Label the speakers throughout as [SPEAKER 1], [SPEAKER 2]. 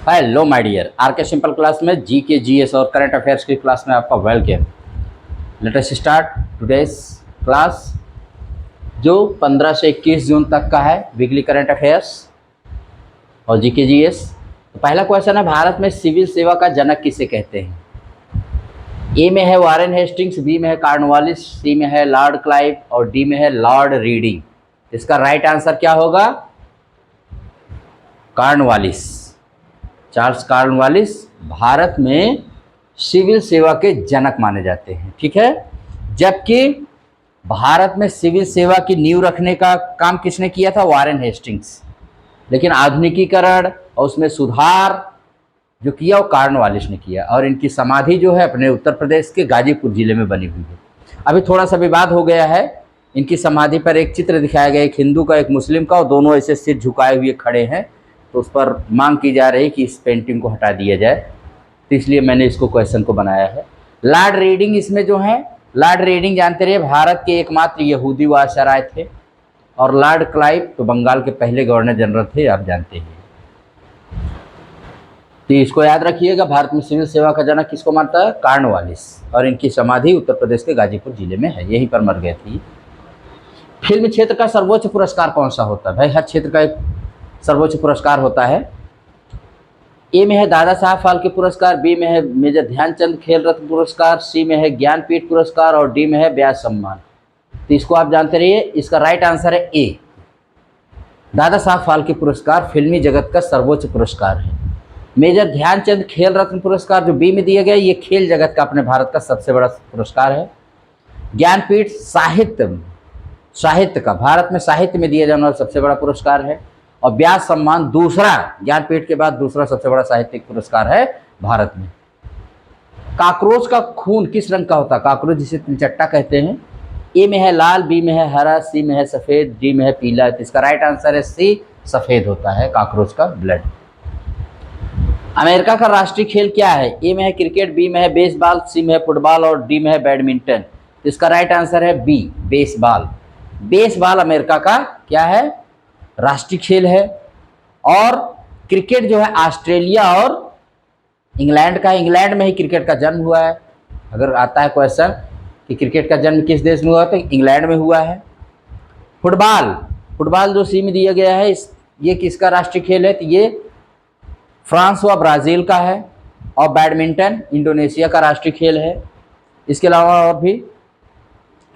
[SPEAKER 1] Hello my dear, are के simple class में जी के जीएस और करंट अफेयर्स की क्लास में आपका welcome. Let us start today's class, जो 15 से 21 जून तक का है, वीकली करंट अफेयर्स और जी के जीएस। तो पहला क्वेश्चन है, भारत में सिविल सेवा का जनक किसे कहते हैं? ए में है वारेन हेस्टिंग्स, बी में है कॉर्नवालिस, सी में है लॉर्ड क्लाइव और डी में है लॉर्ड रीडिंग। इसका राइट आंसर क्या होगा? कॉर्नवालिस। चार्ल्स कॉर्नवालिस भारत में सिविल सेवा के जनक माने जाते हैं, ठीक है। जबकि भारत में सिविल सेवा की नींव रखने का काम किसने किया था? Warren Hastings. लेकिन आधुनिकीकरण और उसमें सुधार जो किया वो कॉर्नवालिस ने किया, और इनकी समाधि जो है अपने उत्तर प्रदेश के गाजीपुर जिले में बनी हुई है। अभी थोड़ा सा विवाद हो गया है। इनकी समाधि पर एक चित्र दिखाया गया, एक हिंदू का एक मुस्लिम का, और दोनों ऐसे सिर झुकाए हुए खड़े हैं। तो उस पर मांग की जा रही है कि इस पेंटिंग को हटा दिया जाए, तो इसलिए मैंने इसको क्वेश्चन को बनाया है। लॉर्ड रीडिंग इसमें जो है, लॉर्ड रीडिंग जानते रहिए भारत के एकमात्र यहूदी वायसराय थे, और लॉर्ड क्लाइव तो बंगाल के पहले गवर्नर जनरल थे, आप जानते हैं। तो इसको याद रखिएगा, भारत में सिविल सेवा का जनक किसको मानता है? कॉर्नवालिस, और इनकी समाधि उत्तर प्रदेश के गाजीपुर जिले में है, यहीं पर मर गए थे। फिल्म क्षेत्र का सर्वोच्च पुरस्कार कौन सा होता है? भाई हर क्षेत्र का एक सर्वोच्च पुरस्कार होता है। ए में है दादा साहब फाल्के पुरस्कार, बी में है मेजर ध्यानचंद खेल रत्न पुरस्कार, सी में है ज्ञानपीठ पुरस्कार और डी में है व्यास सम्मान। तो इसको आप जानते रहिए, इसका राइट आंसर है ए, दादा साहब फाल्के पुरस्कार फिल्मी जगत का सर्वोच्च पुरस्कार है। मेजर ध्यानचंद खेल रत्न पुरस्कार जो बी में दिया गया, ये खेल जगत का अपने भारत का सबसे बड़ा पुरस्कार है। ज्ञानपीठ साहित्य का भारत में साहित्य में दिया जाने वाला सबसे बड़ा पुरस्कार है, और व्यास सम्मान दूसरा, ज्ञानपीठ के बाद दूसरा सबसे बड़ा साहित्यिक पुरस्कार है भारत में। काकरोच का खून किस रंग का होता है? काकरोच जिसे तिलचट्टा कहते हैं। ए में है लाल, बी में है हरा, सी में है सफेद, डी में है पीला। तो इसका राइट आंसर है सी, सफेद होता है काकरोच का ब्लड। अमेरिका का राष्ट्रीय खेल क्या है? ए में है क्रिकेट, बी में है बेसबॉल, सी में है फुटबॉल और डी में है बैडमिंटन। तो इसका राइट आंसर है बी, बेसबॉल। बेसबॉल अमेरिका का क्या है? राष्ट्रीय खेल है। और क्रिकेट जो है ऑस्ट्रेलिया और इंग्लैंड का है। इंग्लैंड में ही क्रिकेट का जन्म हुआ है। अगर आता है क्वेश्चन कि क्रिकेट का जन्म किस देश में हुआ, तो इंग्लैंड में हुआ है। फुटबॉल जो सी में दिया गया है, ये किसका राष्ट्रीय खेल है? तो ये फ्रांस व ब्राज़ील का है। और बैडमिंटन इंडोनेशिया का राष्ट्रीय खेल है। इसके अलावा और भी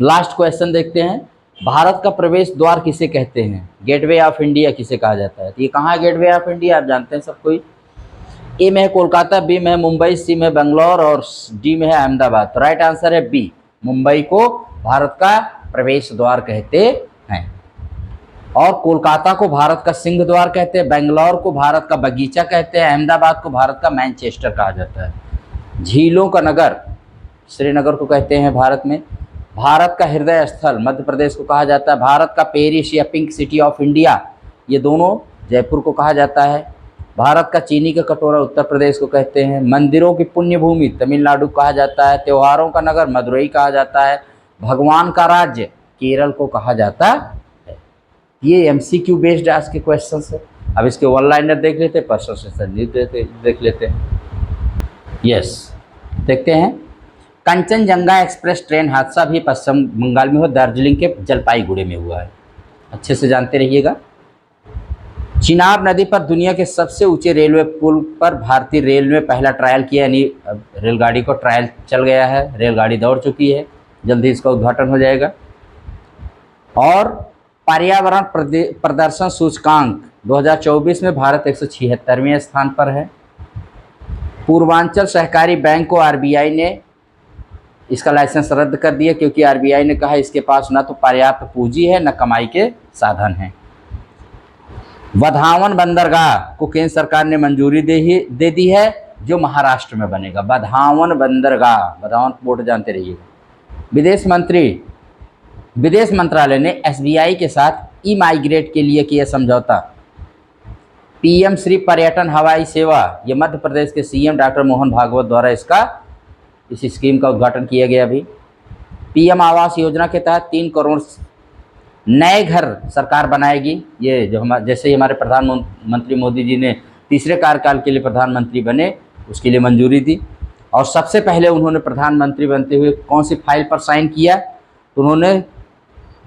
[SPEAKER 1] लास्ट क्वेश्चन देखते हैं, भारत का प्रवेश द्वार किसे कहते हैं? गेटवे ऑफ इंडिया किसे कहा जाता है? तो ये कहाँ है गेटवे ऑफ इंडिया? आप जानते हैं सब कोई। ए में है कोलकाता, बी में है मुंबई, सी में बेंगलोर और डी में है अहमदाबाद। तो राइट आंसर है बी, मुंबई को भारत का प्रवेश द्वार कहते हैं, और कोलकाता को भारत का सिंह द्वार कहते हैं, बेंगलोर को भारत का बगीचा कहते हैं, अहमदाबाद को भारत का मैनचेस्टर कहा जाता है। झीलों का नगर श्रीनगर को कहते हैं भारत में। भारत का हृदय स्थल मध्य प्रदेश को कहा जाता है। भारत का पेरिस या पिंक सिटी ऑफ इंडिया, ये दोनों जयपुर को कहा जाता है। भारत का चीनी का कटोरा उत्तर प्रदेश को कहते हैं। मंदिरों की पुण्य भूमि तमिलनाडु कहा जाता है। त्योहारों का नगर मदुरई कहा जाता है। भगवान का राज्य केरल को कहा जाता है। ये एमसीक्यू बेस्ड आज के क्वेश्चन है। अब इसके वन लाइनर देख लेते हैं, पर्सन देख लेते हैं। यस, देखते हैं। कंचनजंगा एक्सप्रेस ट्रेन हादसा भी पश्चिम बंगाल में हुआ, दार्जिलिंग के जलपाईगुड़ी में हुआ है, अच्छे से जानते रहिएगा। चिनाब नदी पर दुनिया के सबसे ऊंचे रेलवे पुल पर भारतीय रेल ने पहला ट्रायल किया, यानी रेलगाड़ी को ट्रायल चल गया है, रेलगाड़ी दौड़ चुकी है, जल्दी इसका उद्घाटन हो जाएगा। और पर्यावरण प्रदर्शन सूचकांक 2024 में भारत 176वें स्थान पर है। पूर्वांचल सहकारी बैंक को आरबीआई ने इसका लाइसेंस रद्द कर दिया, क्योंकि आरबीआई ने कहा इसके पास न तो पर्याप्त पूंजी है न कमाई के साधन हैं। वधावन बंदरगाह को केंद्र सरकार ने मंजूरी दे दी है, जो महाराष्ट्र में बनेगा। वधावन बंदरगाह, वधावन पोर्ट जानते रहिए। विदेश मंत्रालय ने एसबीआई के साथ ई माइग्रेट के लिए किया समझौता। पीएम श्री पर्यटन हवाई सेवा, ये मध्य प्रदेश के सीएम डॉक्टर मोहन भागवत द्वारा इस स्कीम का उद्घाटन किया गया। अभी पीएम आवास योजना के तहत 3 करोड़ नए घर सरकार बनाएगी। ये जो जैसे ही हमारे प्रधानमंत्री मोदी जी ने तीसरे कार्यकाल के लिए प्रधानमंत्री बने, उसके लिए मंजूरी दी। और सबसे पहले उन्होंने प्रधानमंत्री बनते हुए कौन सी फाइल पर साइन किया? तो उन्होंने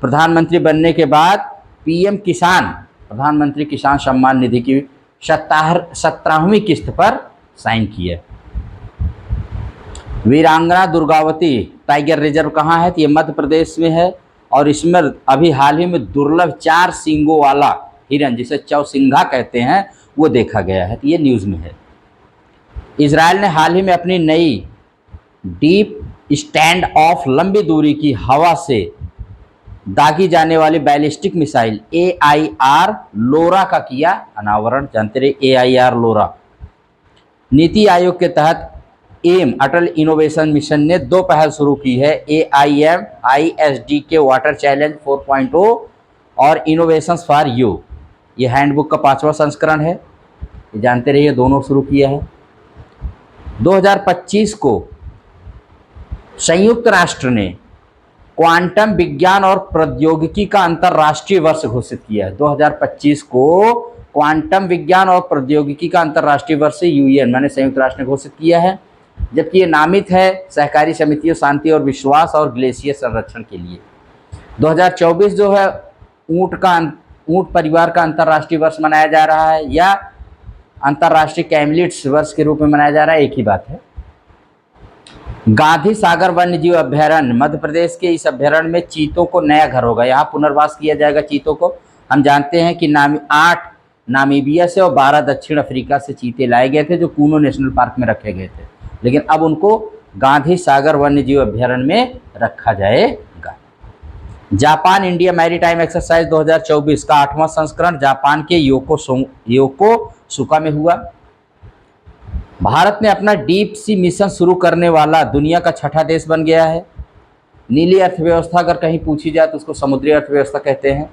[SPEAKER 1] प्रधानमंत्री बनने के बाद पीएम किसान, प्रधानमंत्री किसान सम्मान निधि की 17वीं किस्त पर साइन किया। वीरांगना दुर्गावती टाइगर रिजर्व कहाँ है? तो ये मध्य प्रदेश में है और इसमें अभी हाल ही में दुर्लभ 4 सींगों वाला हिरन, जिसे चौसिंघा कहते हैं, वो देखा गया है। तो ये न्यूज़ में है। इजराइल ने हाल ही में अपनी नई डीप स्टैंड ऑफ लंबी दूरी की हवा से दागी जाने वाली बैलिस्टिक मिसाइल AIR लोरा का किया अनावरण। जानते रहे AIR लोरा। नीति आयोग के तहत एम अटल इनोवेशन मिशन ने 2 पहल शुरू की है, AIM ISD के वाटर चैलेंज 4.0 और इनोवेशंस फॉर यू। ये हैंडबुक का 5वां संस्करण है, ये जानते रहिए, दोनों शुरू किया है। 2025 को संयुक्त राष्ट्र ने क्वांटम विज्ञान और प्रौद्योगिकी का अंतर्राष्ट्रीय वर्ष घोषित किया है। 2025 को क्वांटम विज्ञान और प्रौद्योगिकी का अंतर्राष्ट्रीय वर्ष UN माने संयुक्त राष्ट्र ने घोषित किया है, जबकि ये नामित है सहकारी समितियों, शांति और विश्वास और ग्लेशियर संरक्षण के लिए। 2024 जो है ऊंट परिवार का अंतर्राष्ट्रीय वर्ष मनाया जा रहा है या अंतर्राष्ट्रीय कैमलिट्स वर्ष के रूप में मनाया जा रहा है, एक ही बात है। गांधी सागर वन्यजीव अभ्यारण्य, मध्य प्रदेश के इस अभ्यारण्य में चीतों को नया घर होगा, यहाँ पुनर्वास किया जाएगा चीतों को। हम जानते हैं कि 8 नामीबिया से और 12 दक्षिण अफ्रीका से चीते लाए गए थे जो कूनो नेशनल पार्क में रखे गए थे, लेकिन अब उनको गांधी सागर वन्यजीव अभ्यारण्य में रखा जाएगा। जापान इंडिया मैरीटाइम एक्सरसाइज 2024 का 8वां संस्करण जापान के योकोसुका में हुआ। भारत ने अपना डीप सी मिशन शुरू करने वाला दुनिया का 6ठा देश बन गया है। नीली अर्थव्यवस्था अगर कहीं पूछी जाए तो उसको समुद्री अर्थव्यवस्था कहते हैं।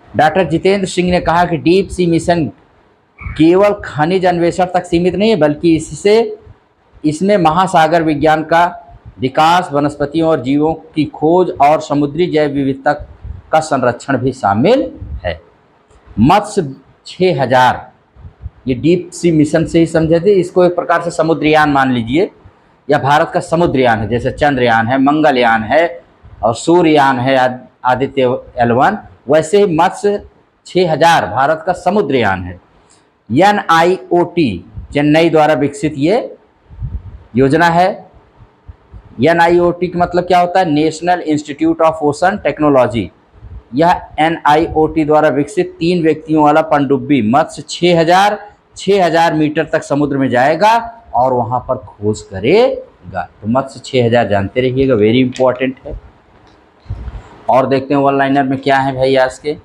[SPEAKER 1] डॉक्टर जितेंद्र सिंह ने कहा कि डीप सी मिशन केवल खनिज अन्वेषण तक सीमित नहीं है, बल्कि इसमें महासागर विज्ञान का विकास, वनस्पतियों और जीवों की खोज और समुद्री जैव विविधता का संरक्षण भी शामिल है। मत्स्य 6000 ये डीप सी मिशन से ही समझे थे। इसको एक प्रकार से समुद्रयान मान लीजिए, या भारत का समुद्रयान है, जैसे चंद्रयान है, मंगलयान है और सूर्ययान है आदित्य L1, वैसे ही मत्स्य 6000 भारत का समुद्रयान है। NIOT चेन्नई द्वारा विकसित ये योजना है। NIOT का मतलब क्या होता है? National institute of ocean technology. यह NIOT द्वारा विकसित 3 व्यक्तियों वाला पनडुब्बी मत्स्य 6000 मीटर तक समुद्र में जाएगा और वहां पर खोज करेगा। तो मत्स्य 6000 जानते रहिएगा, वेरी इंपॉर्टेंट है। और देखते हैं वन लाइनर में क्या है भाई आज के।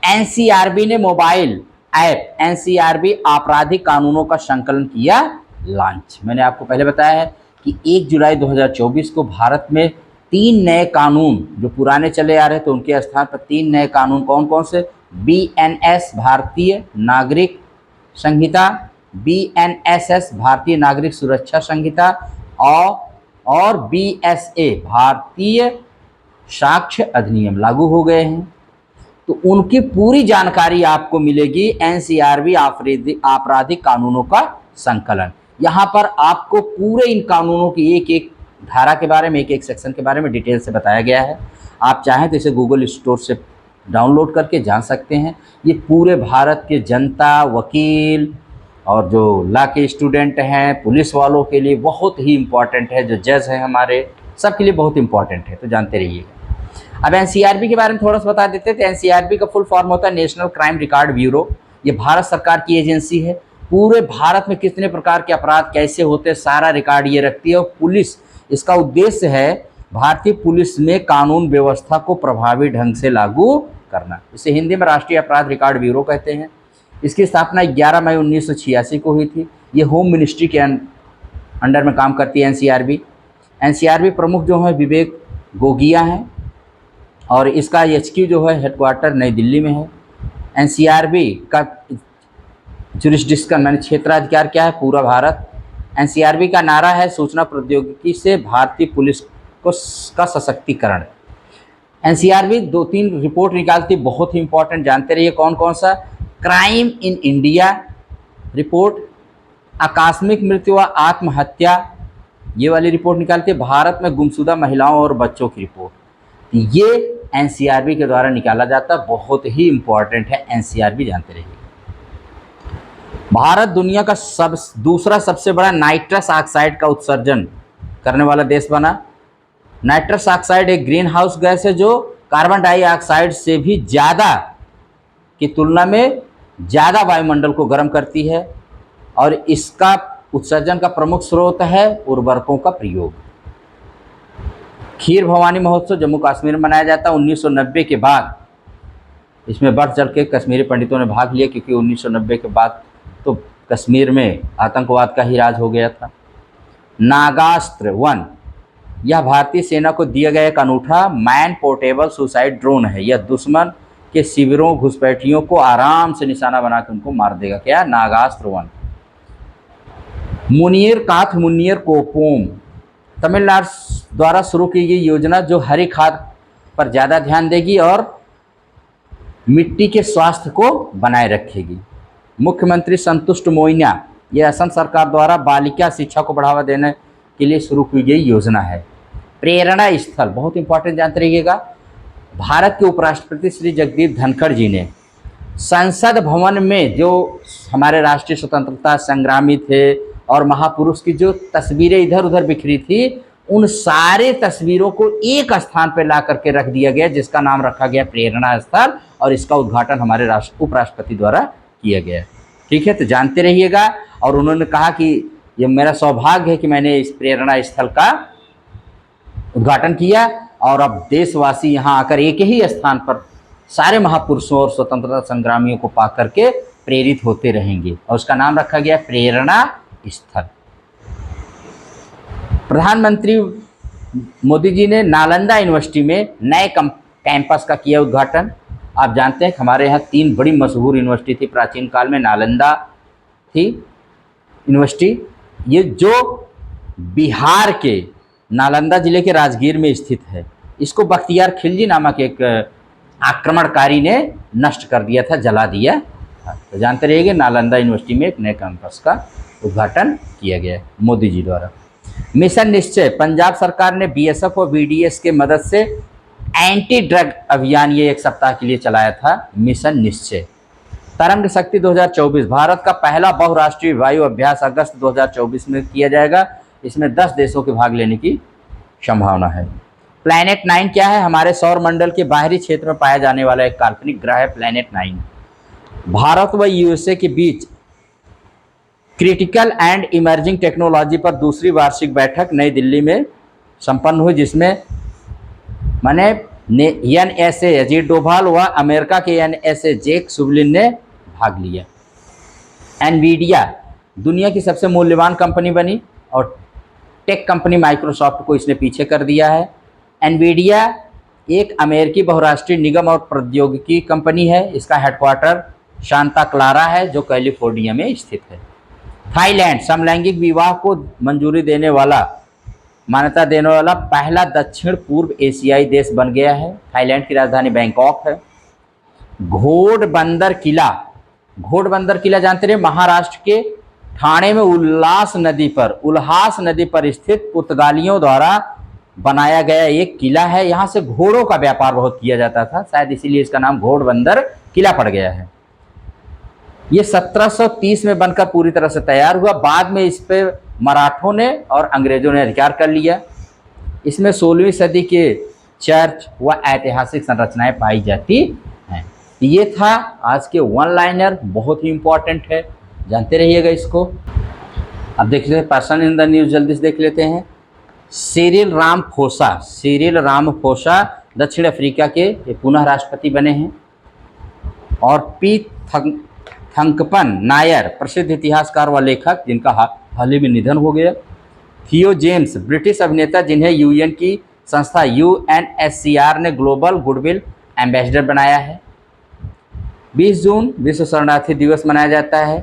[SPEAKER 1] NCRB ने मोबाइल ऐप NCRB आपराधिक कानूनों का संकलन किया लॉन्च। मैंने आपको पहले बताया है कि 1 जुलाई 2024 को भारत में 3 नए कानून जो पुराने चले आ रहे थे उनके स्थान पर 3 नए कानून कौन कौन से? BNS भारतीय नागरिक संहिता, BNSS भारतीय नागरिक सुरक्षा संहिता और BSA भारतीय साक्ष्य अधिनियम लागू हो गए हैं। तो उनकी पूरी जानकारी आपको मिलेगी NCRB आपराधिक कानूनों का संकलन। यहाँ पर आपको पूरे इन कानूनों की एक एक धारा के बारे में, एक एक सेक्शन के बारे में डिटेल से बताया गया है। आप चाहें तो इसे गूगल स्टोर से डाउनलोड करके जान सकते हैं। ये पूरे भारत के जनता, वकील और जो लॉ के स्टूडेंट हैं, पुलिस वालों के लिए बहुत ही इम्पॉर्टेंट है, जो जज हैं हमारे, सबके लिए बहुत इम्पॉर्टेंट है, तो जानते रहिएगा। अब NCRB के बारे में थोड़ा सा बता देते हैं। तो NCRB का फुल फॉर्म होता है नेशनल क्राइम रिकॉर्ड ब्यूरो। ये भारत सरकार की एजेंसी है। पूरे भारत में कितने प्रकार के अपराध कैसे होते हैं सारा रिकॉर्ड ये रखती है। और पुलिस, इसका उद्देश्य है भारतीय पुलिस में कानून व्यवस्था को प्रभावी ढंग से लागू करना। इसे हिंदी में राष्ट्रीय अपराध रिकॉर्ड ब्यूरो कहते हैं। इसकी स्थापना 11 मई 1986 को हुई थी। ये होम मिनिस्ट्री के अंडर में काम करती है NCRB। NCRB प्रमुख जो है विवेक गोगिया हैं और इसका HQ जो है हेडक्वार्टर नई दिल्ली में है। NCRB का जुरिस्डिक्शन माने क्षेत्राधिकार क्या है? पूरा भारत। NCRB का नारा है सूचना प्रौद्योगिकी से भारतीय पुलिस का सशक्तिकरण। NCRB 2-3 रिपोर्ट निकालती, बहुत ही इंपॉर्टेंट, जानते रहिए कौन कौन सा। क्राइम इन इंडिया, रिपोर्ट आकस्मिक मृत्यु व आत्महत्या, ये वाली रिपोर्ट निकालती है। भारत में गुमशुदा महिलाओं और बच्चों की रिपोर्ट, ये एनसीआरबी के द्वारा निकाला जाता है, बहुत ही इम्पोर्टेंट है, एनसीआरबी जानते रहिए। भारत दुनिया का दूसरा सबसे बड़ा नाइट्रस ऑक्साइड का उत्सर्जन करने वाला देश बना। नाइट्रस ऑक्साइड एक ग्रीन हाउस गैस है जो कार्बन डाइऑक्साइड से भी ज़्यादा की तुलना में ज़्यादा वायुमंडल को गर्म करती है और इसका उत्सर्जन का प्रमुख स्रोत है उर्वरकों का प्रयोग। खीर भवानी महोत्सव जम्मू कश्मीर में मनाया जाता है 1990 के बाद। इसमें बढ़ चढ़ के कश्मीरी पंडितों ने भाग लिया, क्योंकि 1990 के बाद तो कश्मीर में आतंकवाद का ही राज हो गया था। नागास्त्र 1, यह भारतीय सेना को दिया गया एक अनूठा मैन पोर्टेबल सुसाइड ड्रोन है। यह दुश्मन के शिविरों, घुसपैठियों को आराम से निशाना बनाकर उनको मार देगा। क्या? नागास्त्र 1। मुनीर काथ मुनीर कोपोम, तमिलनाडु द्वारा शुरू की गई योजना जो हरी खाद पर ज़्यादा ध्यान देगी और मिट्टी के स्वास्थ्य को बनाए रखेगी। मुख्यमंत्री संतुष्ट मोइना, यह असम सरकार द्वारा बालिका शिक्षा को बढ़ावा देने के लिए शुरू की गई योजना है। प्रेरणा स्थल बहुत इंपॉर्टेंट जानते रहिएगा। भारत के उपराष्ट्रपति श्री जगदीप धनखड़ जी ने संसद भवन में जो हमारे राष्ट्रीय स्वतंत्रता संग्रामी थे और महापुरुष की जो तस्वीरें इधर उधर बिखरी थी, उन सारे तस्वीरों को एक स्थान पर ला करके रख दिया गया, जिसका नाम रखा गया प्रेरणा स्थल, और इसका उद्घाटन हमारे उपराष्ट्रपति द्वारा किया गया। ठीक है, तो जानते रहिएगा। और उन्होंने कहा कि ये मेरा सौभाग्य है कि मैंने इस प्रेरणा स्थल का उद्घाटन किया और अब देशवासी यहाँ आकर एक ही स्थान पर सारे महापुरुषों और स्वतंत्रता संग्रामियों को पा करके प्रेरित होते रहेंगे, और उसका नाम रखा गया प्रेरणा स्थल। प्रधानमंत्री मोदी जी ने नालंदा यूनिवर्सिटी में नए कैंपस का किया उद्घाटन। आप जानते हैं कि हमारे यहाँ 3 बड़ी मशहूर यूनिवर्सिटी थी प्राचीन काल में। नालंदा थी यूनिवर्सिटी, ये जो बिहार के नालंदा जिले के राजगीर में स्थित है। इसको बख्तियार खिलजी नामक एक आक्रमणकारी ने नष्ट कर दिया था, जला दिया। तो जानते रहिएगा, नालंदा यूनिवर्सिटी में एक नए कैंपस का उद्घाटन किया गया मोदी जी द्वारा। मिशन निश्चय, पंजाब सरकार ने बीएसएफ और बीडीएस के मदद से एंटी ड्रग अभियान ये 1 सप्ताह के लिए चलाया था, मिशन निश्चय। तरंग शक्ति 2024, भारत का पहला बहुराष्ट्रीय वायु अभ्यास अगस्त 2024 में किया जाएगा। इसमें 10 देशों के भाग लेने की संभावना है। प्लैनेट 9 क्या है? हमारे सौर मंडल के बाहरी क्षेत्र में पाया जाने वाला एक काल्पनिक ग्रह है प्लैनेट 9। भारत व यूएसए के बीच क्रिटिकल एंड इमर्जिंग टेक्नोलॉजी पर दूसरी वार्षिक बैठक नई दिल्ली में संपन्न हुई, जिसमें माने एनएसए अजीत डोभाल व अमेरिका के एनएसए जेक सुवलिन ने भाग लिया। एनवीडिया दुनिया की सबसे मूल्यवान कंपनी बनी और टेक कंपनी माइक्रोसॉफ्ट को इसने पीछे कर दिया है। एनवीडिया एक अमेरिकी बहुराष्ट्रीय निगम और प्रौद्योगिकी कंपनी है। इसका हेडक्वार्टर सांता क्लारा है जो कैलिफोर्निया में स्थित है। थाईलैंड समलैंगिक विवाह को मंजूरी देने वाला, मान्यता देने वाला पहला दक्षिण पूर्व एशियाई देश बन गया है। थाईलैंड की राजधानी बैंकॉक है। घोड़बंदर किला जानते रहे, महाराष्ट्र के ठाणे में उल्हास नदी पर स्थित पुर्तगालियों द्वारा बनाया गया एक किला है। यहाँ से घोड़ों का व्यापार बहुत किया जाता था, शायद इसीलिए इसका नाम घोड़बंदर किला पड़ गया है। ये 1730 में बनकर पूरी तरह से तैयार हुआ। बाद में इस पे मराठों ने और अंग्रेजों ने अधिकार कर लिया। इसमें 16वीं सदी के चर्च व ऐतिहासिक संरचनाएं पाई जाती हैं। ये था आज के वन लाइनर, बहुत ही इम्पोर्टेंट है, जानते रहिएगा इसको। अब देख लेते हैं पर्सन इन द न्यूज़, जल्दी से देख लेते हैं। सिरिल रामाफोसा दक्षिण अफ्रीका के पुनः राष्ट्रपति बने हैं। और पी थंकपन नायर प्रसिद्ध इतिहासकार व लेखक, जिनका हाल ही में निधन हो गया। थियो जेम्स ब्रिटिश अभिनेता, जिन्हें यूएन की संस्था यूएनएचसीआर ने ग्लोबल गुडविल एम्बेसडर बनाया है। 20 जून विश्व शरणार्थी दिवस मनाया जाता है।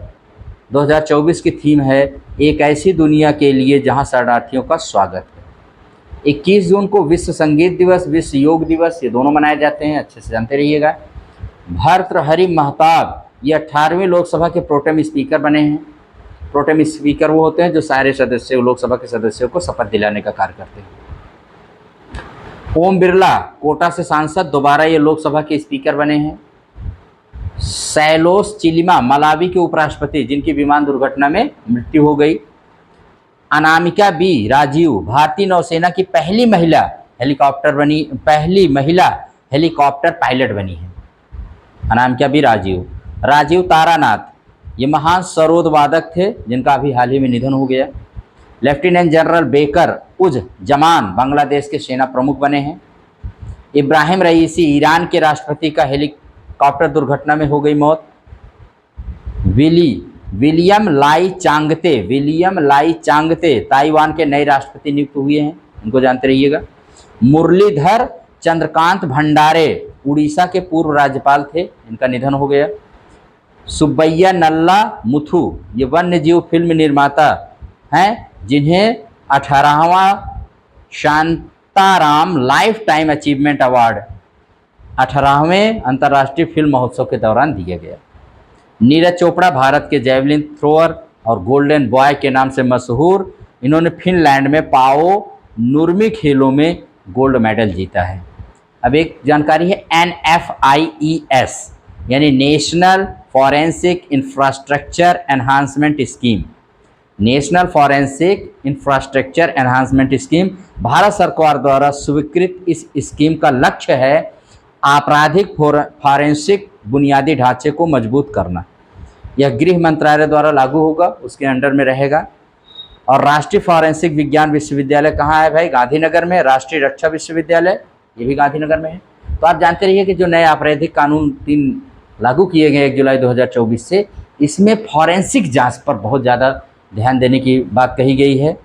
[SPEAKER 1] 2024 की थीम है एक ऐसी दुनिया के लिए जहां शरणार्थियों का स्वागत है। 21 जून को विश्व संगीत दिवस, विश्व योग दिवस, ये दोनों मनाए जाते हैं, अच्छे से जानते रहिएगा। भर्तृहरि महताब ये 18वीं लोकसभा के प्रोटेम स्पीकर बने हैं। प्रोटेम स्पीकर वो होते हैं जो सारे सदस्यों, लोकसभा के सदस्यों को शपथ दिलाने का कार्य करते हैं। ओम बिरला कोटा से सांसद दोबारा ये लोकसभा के स्पीकर बने हैं। सैलोस चिलिमा मलावी के उपराष्ट्रपति जिनकी विमान दुर्घटना में मृत्यु हो गई। अनामिका बी राजीव भारतीय नौसेना की पहली महिला हेलीकॉप्टर पायलट बनी है। अनामिका बी राजीव। राजीव तारानाथ ये महान सरोद वादक थे जिनका अभी हाल ही में निधन हो गया। लेफ्टिनेंट जनरल बेकर उज जमान बांग्लादेश के सेना प्रमुख बने हैं। इब्राहिम रईसी ईरान के राष्ट्रपति का हेलीकॉप्टर दुर्घटना में हो गई मौत। विलियम लाई चांगते ताइवान के नए राष्ट्रपति नियुक्त हुए हैं, उनको जानते रहिएगा। मुरलीधर चंद्रकांत भंडारे उड़ीसा के पूर्व राज्यपाल थे, इनका निधन हो गया। सुब्बैया नल्ला मुथु ये वन्य जीव फिल्म निर्माता हैं जिन्हें 18वां Shantaram lifetime achievement award 18वें अंतर्राष्ट्रीय फिल्म महोत्सव के दौरान दिया गया। नीरज चोपड़ा भारत के जैवलिन थ्रोअर और गोल्डन बॉय के नाम से मशहूर, इन्होंने फिनलैंड में पाओ नुर्मी खेलों में गोल्ड मेडल जीता है। अब एक जानकारी है NFIES यानी national forensic infrastructure enhancement scheme. National forensic infrastructure enhancement scheme Bharat सरकार द्वारा स्वीकृत इस स्कीम का लक्ष्य है आपराधिक फॉरेंसिक बुनियादी ढांचे को मजबूत करना। यह गृह मंत्रालय द्वारा लागू होगा, उसके अंडर में रहेगा। और राष्ट्रीय फॉरेंसिक विज्ञान विश्वविद्यालय कहाँ है भाई? गांधीनगर में। राष्ट्रीय रक्षा विश्वविद्यालय ये भी गांधीनगर में है। तो आप जानते रहिए कि जो नए आपराधिक कानून 3 लागू किए गए 1 जुलाई 2024 से, इसमें फॉरेंसिक जांच पर बहुत ज़्यादा ध्यान देने की बात कही गई है।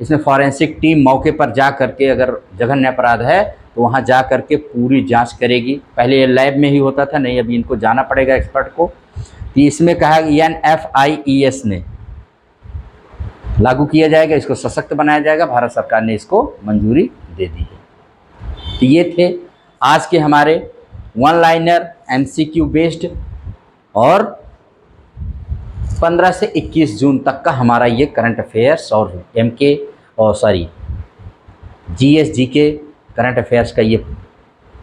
[SPEAKER 1] इसमें फॉरेंसिक टीम मौके पर जा करके अगर जघन्य अपराध है तो वहाँ जा करके पूरी जांच करेगी। पहले ये लैब में ही होता था, नहीं अभी इनको जाना पड़ेगा एक्सपर्ट को। तो इसमें कहा NFIES ने लागू किया जाएगा, इसको सशक्त बनाया जाएगा। भारत सरकार ने इसको मंजूरी दे दी है। तो ये थे आज के हमारे 1 लाइनर MCQ बेस्ड और 15 से 21 जून तक का हमारा ये करंट अफेयर्स और GS GK करंट अफेयर्स का ये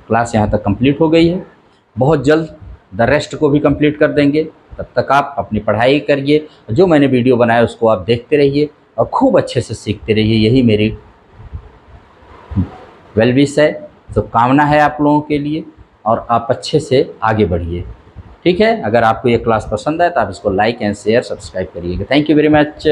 [SPEAKER 1] क्लास यहाँ तक कंप्लीट हो गई है। बहुत जल्द द रेस्ट को भी कंप्लीट कर देंगे। तब तक आप अपनी पढ़ाई करिए, जो मैंने वीडियो बनाया उसको आप देखते रहिए और खूब अच्छे से सीखते रहिए। यही मेरी वेल विश है, शुभकामना है आप लोगों के लिए, और आप अच्छे से आगे बढ़िए। ठीक है, अगर आपको ये क्लास पसंद आए तो आप इसको लाइक एंड शेयर सब्सक्राइब करिएगा। Thank you very much.